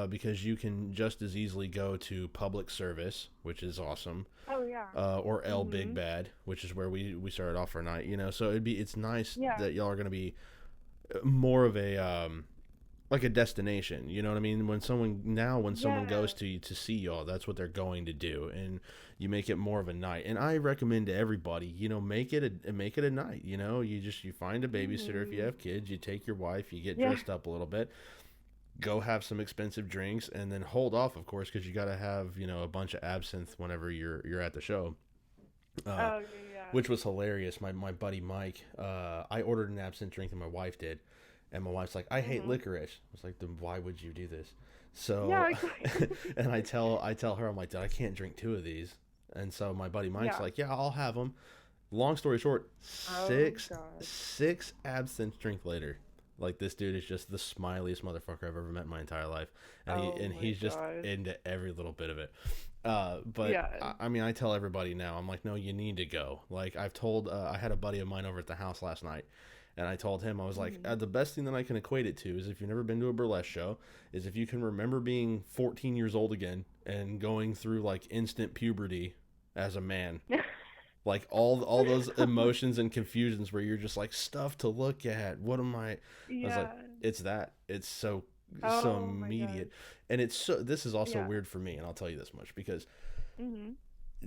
because you can just as easily go to Public Service, which is awesome, Oh yeah. or El Big Mhm. Bad, which is where we started off our night. So it's nice Yeah. that y'all are going to be more of a like a destination. You know what I mean? When someone Yeah. goes to you to see y'all, that's what they're going to do, and you make it more of a night. And I recommend to everybody, make it a night. You find a babysitter if you Mhm. have kids. You take your wife. You get Yeah. dressed up a little bit. Go have some expensive drinks, and then hold off, of course, because you got to have a bunch of absinthe whenever you're at the show. Uh, Oh yeah. Yeah. which was hilarious. My buddy Mike, I ordered an absinthe drink and my wife did, And my wife's like, I hate licorice. I was like, then why would you do this? So, Yeah, exactly. and I tell her, I'm like, Dad, I can't drink 2 of these. And so my buddy Mike's like, yeah, I'll have them. Long story short, six absinthe drink later. Like, this dude is just the smiliest motherfucker I've ever met in my entire life. And he's just into every little bit of it. But yeah. I mean, I tell everybody now, I'm like, no, you need to go. Like, I've told, I had a buddy of mine over at the house last night, and I told him, I was like, the best thing that I can equate it to is, if you've never been to a burlesque show, is if you can remember being 14 years old again and going through like instant puberty as a man. Like all those emotions and confusions where you're just like, stuff to look at. What am I? Yeah. I was like, it's that. It's so immediate. And it's so, this is also weird for me. And I'll tell you this much, because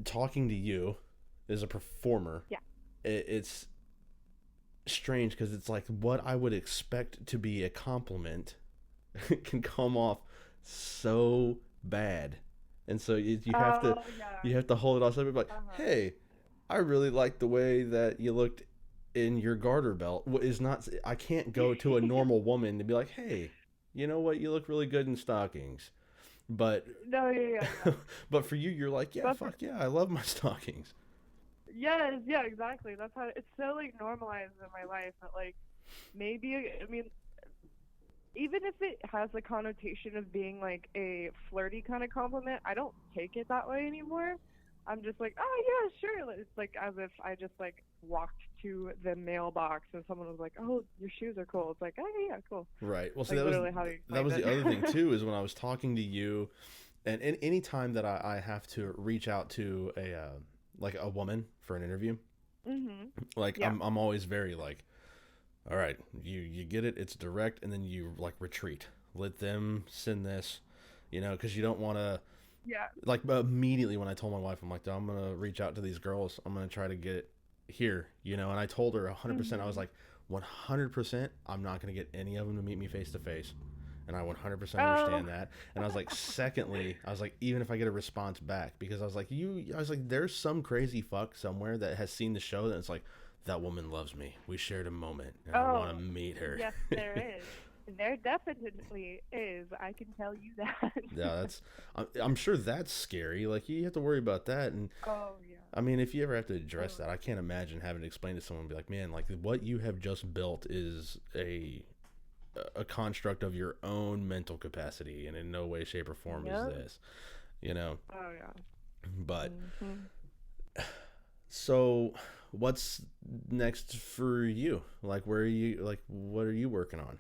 talking to you as a performer, it's strange, because it's like what I would expect to be a compliment can come off so bad. And so you have to hold it off. So like, hey, I really like the way that you looked in your garter belt. I can't go to a normal woman to be like, hey, you know what? You look really good in stockings. But but for you, you're like, yeah, I love my stockings. Yes, yeah, exactly. That's how it's so like normalized in my life that like maybe, I mean, even if it has the connotation of being like a flirty kind of compliment, I don't take it that way anymore. I'm just like, oh yeah, sure. It's like as if I just like walked to the mailbox and someone was like, oh, your shoes are cool. It's like, oh yeah, cool. Right. Well, so like, that was the other thing too, is when I was talking to you, and any time that I have to reach out to a woman for an interview, like I'm always very like, all right, you get it, it's direct, and then you like retreat, let them send this, because you don't want to. Yeah. Like immediately when I told my wife, I'm like, I'm going to reach out to these girls. I'm going to try to get here, and I told her 100%, I was like, 100%, I'm not going to get any of them to meet me face to face. And I 100% understand that. And I was like, secondly, I was like, even if I get a response back, because I was like, there's some crazy fuck somewhere that has seen the show that it's like, that woman loves me. We shared a moment and I want to meet her. Yes, there is. There definitely is. I can tell you that. Yeah, I'm sure that's scary. Like, you have to worry about that. And I mean, if you ever have to address that, I can't imagine having to explain to someone and be like, man, like what you have just built is a construct of your own mental capacity, and in no way, shape, or form is this, Oh yeah. But so what's next for you? Like, where are you? Like, what are you working on?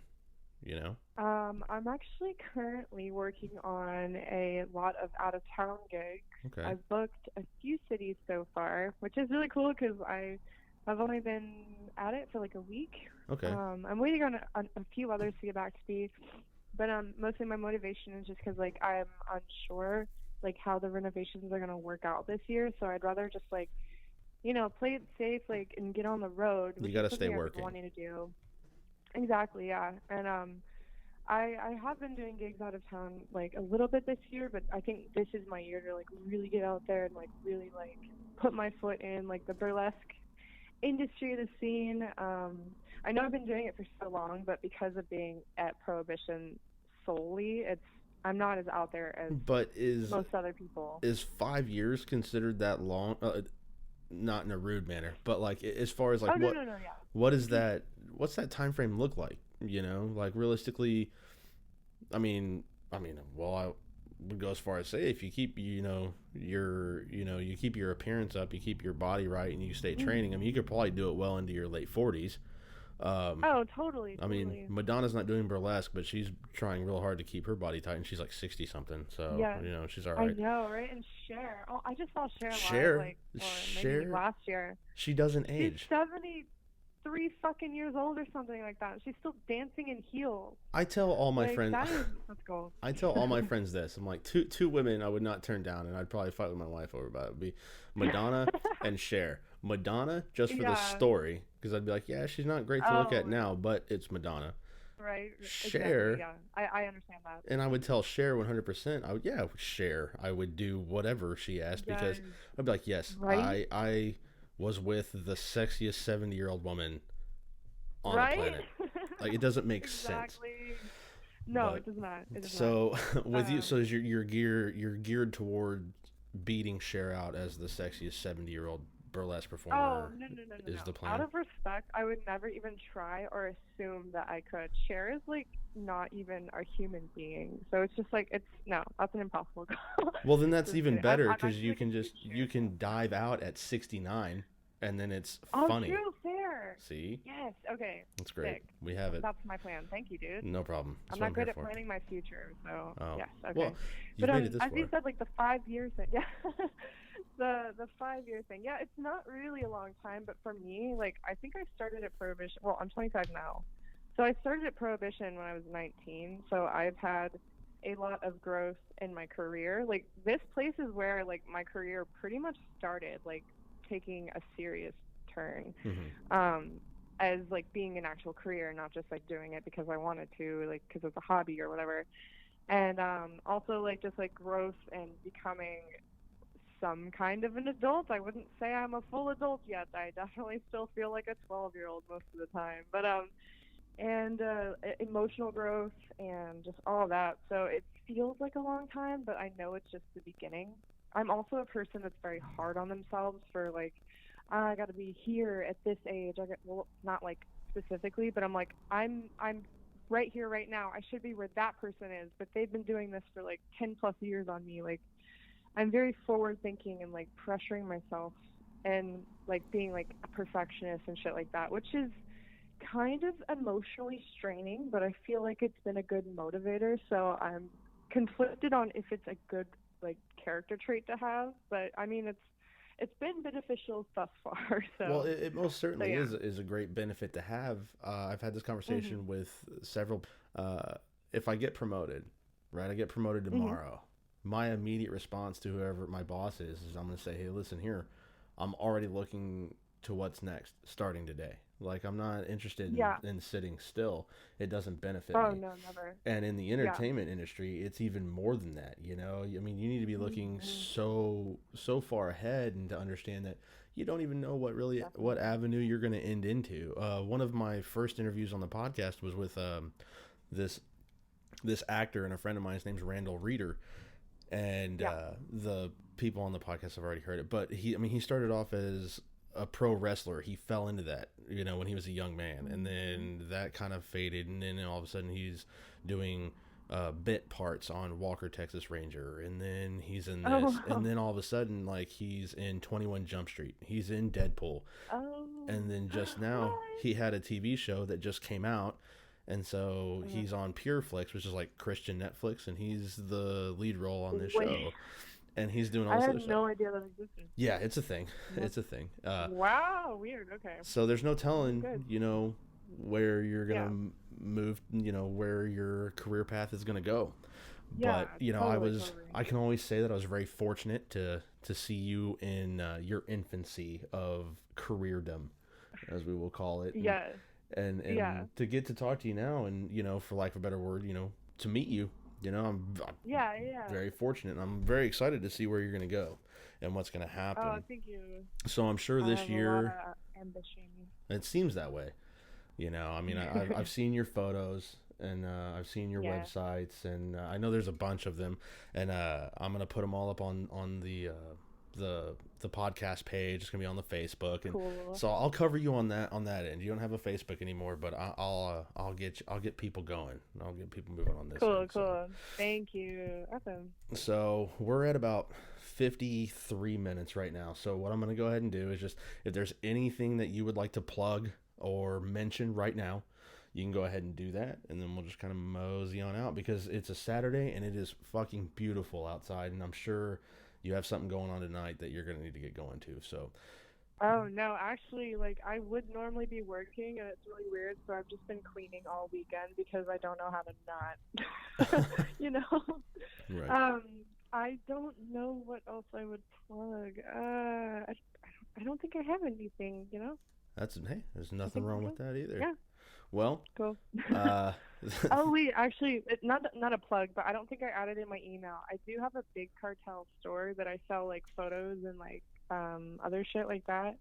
I'm actually currently working on a lot of out-of-town gigs. Okay. I've booked a few cities so far, which is really cool because I've only been at it for like a week. Okay. I'm waiting on a few others to get back to me, but mostly my motivation is just because like I'm unsure like how the renovations are gonna work out this year, so I'd rather just like play it safe, like, and get on the road. You gotta stay working. Wanting to do. Exactly, yeah. And I have been doing gigs out of town like a little bit this year, but I think this is my year to like really get out there and like really like put my foot in like the burlesque industry, the scene. I know I've been doing it for so long, but because of being at Prohibition solely, I'm not as out there as most other people. Is 5 years considered that long? Not in a rude manner, but like as far as like what is that? What's that time frame look like? Like realistically, I mean, well, I would go as far as say if you keep you keep your appearance up, you keep your body right, and you stay training. I mean, you could probably do it well into your late 40s. Totally. I mean, Madonna's not doing burlesque, but she's trying real hard to keep her body tight, and she's like 60 something. So she's all right. I know, right? And Cher. Oh, I just saw Cher live, maybe last year. She doesn't age. She's 73 fucking years old or something like that. She's still dancing in heels. I tell all my friends. Let's go. I tell all my friends this. I'm like, two women I would not turn down, and I'd probably fight with my wife over about it. Would be Madonna and Cher. Madonna just for the story, because I'd be like, yeah, she's not great to look at now, but it's Madonna. Right. Cher. Exactly, yeah. I understand that. And I would tell Cher 100%. Cher. I would do whatever she asked because I'd be like, yes, right? I was with the sexiest 70-year-old woman on the planet. Like, it doesn't make sense. No, But, it does not. It does so not. with you, so you're geared toward beating Cher out as the sexiest 70-year-old burlesque performer. No. Is the plan? Out of respect, I would never even try or assume that I could. Cher is like not even a human being, so it's just like that's an impossible goal. Well, then that's Just even kidding. better, I'm because actually you like a can huge just Cher fan. dive out at 69, and then it's Oh, funny. true, fair. See, Yes. Okay. that's great. Sick. We have it. That's my plan. Thank you, dude. No problem. That's I'm what not good here at for. planning my future, so Oh. yes. Okay. Well, you've But made it this as far. you said, like the 5 year thing, yeah. the 5 year thing, yeah. It's not really a long time, but for me, like I think I started at Prohibition. Well, I'm 25 now, so I started at Prohibition when I was 19. So I've had a lot of growth in my career. Like this place is where like my career pretty much started, like taking a serious turn. As like being an actual career, not just like doing it because I wanted to, like because it's a hobby or whatever. And also like just like growth and becoming some kind of an adult. I wouldn't say I'm a full adult yet. I definitely still feel like a 12-year-old most of the time. But and emotional growth and just all that. So it feels like a long time, but I know it's just the beginning. I'm also a person that's very hard on themselves for like, I got to be here at this age. Well, not like specifically, but I'm like, I'm right here right now. I should be where that person is, but they've been doing this for like 10 plus years on me. Like, I'm very forward thinking and like pressuring myself and like being like a perfectionist and shit like that, which is kind of emotionally straining, but I feel like it's been a good motivator. So I'm conflicted on if it's a good like character trait to have, but I mean it's been beneficial thus far. So Well, it most certainly yeah. is a great benefit to have. I've had this conversation with several. If I get promoted, right? I get promoted tomorrow. My immediate response to whoever my boss is I'm going to say, hey, listen here. I'm already looking to what's next starting today. Like, I'm not interested in sitting still. It doesn't benefit me. Oh, no, never. And in the entertainment industry, it's even more than that, you know? I mean, you need to be looking so far ahead and to understand that you don't even know what avenue you're going to end into. One of my first interviews on the podcast was with this actor and a friend of mine. His name's Randall Reeder. And the people on the podcast have already heard it. But he started off as a pro wrestler. He fell into that, you know, when he was a young man, and then that kind of faded, and then all of a sudden he's doing bit parts on Walker Texas Ranger, and then he's in this, and then all of a sudden, like, he's in 21 Jump Street, he's in Deadpool, and then just now he had a TV show that just came out, and so he's on Pureflix, which is like Christian Netflix, and he's the lead role on this show. And he's doing all this other stuff. I had no idea that existed. Yeah, it's a thing. It's a thing. Wow, weird. Okay. So there's no telling, you know, where you're going to move, you know, where your career path is going to go. Yeah, but, you know, I can always say that I was very fortunate to see you in your infancy of careerdom, as we will call it. Yes. And to get to talk to you now and, you know, for lack of a better word, you know, to meet you. You know, I'm very fortunate, and I'm very excited to see where you're going to go and what's going to happen. Oh, thank you. So I'm sure this year, a lot of ambition. It seems that way. You know, I mean, I've seen your photos, and I've seen your websites, and I know there's a bunch of them, and I'm going to put them all up on the podcast page. It's gonna be on the Facebook, and so I'll cover you on that end. You don't have a Facebook anymore, but I'll get people going. I'll get people moving on this. Cool. Thank you. Awesome. So we're at about 53 minutes right now. So what I'm gonna go ahead and do is just, if there's anything that you would like to plug or mention right now, you can go ahead and do that, and then we'll just kind of mosey on out, because it's a Saturday and it is fucking beautiful outside, and I'm sure you have something going on tonight that you're going to need to get going to. So. Oh, no, actually, like, I would normally be working, and it's really weird, so I've just been cleaning all weekend because I don't know how to not, you know? Right. I don't know what else I would plug. I don't think I have anything, you know? There's nothing wrong with that either. Yeah. Well, cool. Oh wait, actually, not a plug, but I don't think I added in my email. I do have a big cartel store that I sell like photos and like other shit like that.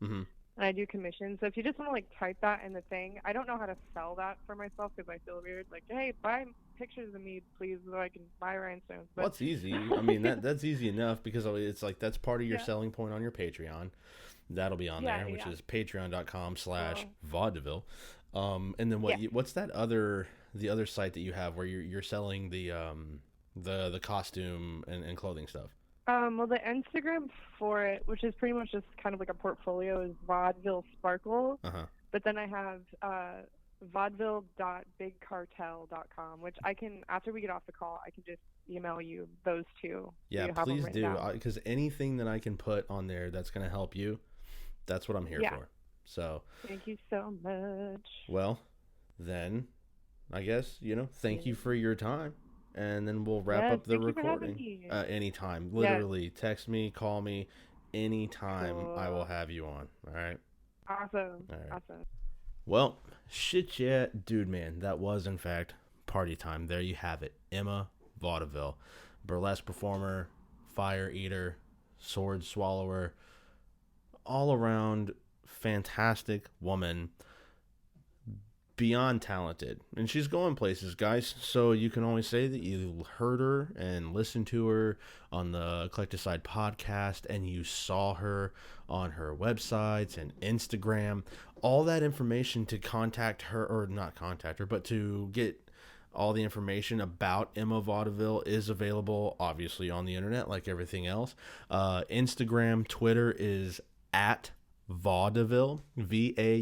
and I do commissions. So if you just want to like type that in the thing, I don't know how to sell that for myself because I feel weird. Like, hey, buy pictures of me, please, so I can buy rhinestones. Well, But it's easy. I mean, that's easy enough because it's like that's part of your yeah, selling point on your Patreon. That'll be on yeah, there, which yeah. is patreon.com slash Well, vaudeville. And then yeah. what's the other site that you have where you're selling the costume and clothing stuff? Well, the Instagram for it, which is pretty much just kind of like a portfolio, is Vaudeville Sparkle. Uh-huh. But then I have vaudeville.bigcartel.com, which I can, after we get off the call, I can just email you those two. So Yeah, you have them please written do. down. Because anything that I can put on there that's going to help you, that's what I'm here Yeah. for. So, Thank you so much. well, then I guess, thank you Yeah. for your time. And then we'll wrap Yes, up the thank you for having recording. me. Anytime. Yes. Literally, text me, call me. Anytime I will Cool. have you on. All right? Awesome. All right. Awesome. Well, shit, yeah, dude, man. That was, in fact, party time. There you have it. Emma Vauxdevil. Burlesque performer, fire eater, sword swallower, all around fantastic woman, beyond talented, and she's going places, guys. So you can only say that you heard her and listened to her on the Eclecticide podcast, and you saw her on her websites and Instagram. All that information to contact her, or not contact her, but to get all the information about Emma Vauxdevil is available, obviously, on the internet, like everything else. Instagram, Twitter is at Vauxdevil, Vauxdevil.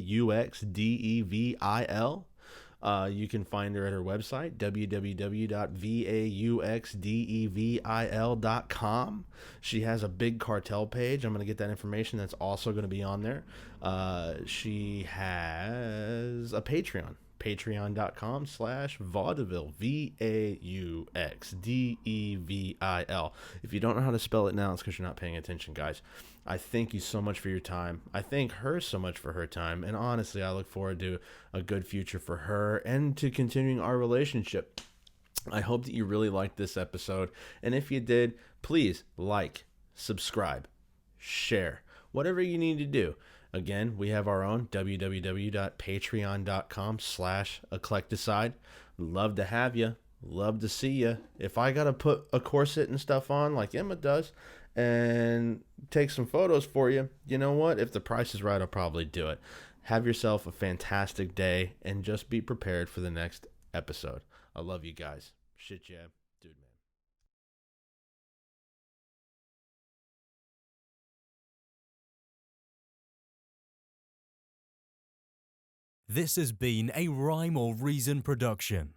You can find her at her website, www.vauxdevil.com. She has a big cartel page. I'm going to get that information. That's also going to be on there. She has a Patreon. Patreon.com/vaudeville, Vauxdevil. If you don't know how to spell it now, it's because you're not paying attention, guys. I thank you so much for your time. I thank her so much for her time. And honestly, I look forward to a good future for her and to continuing our relationship. I hope that you really liked this episode. And if you did, please like, subscribe, share, whatever you need to do. Again, we have our own www.patreon.com/eclecticide. Love to have you. Love to see you. If I got to put a corset and stuff on like Emma does and take some photos for you, you know what? If the price is right, I'll probably do it. Have yourself a fantastic day and just be prepared for the next episode. I love you guys. Shit, yeah. Dude, man. This has been a Rhyme or Reason production.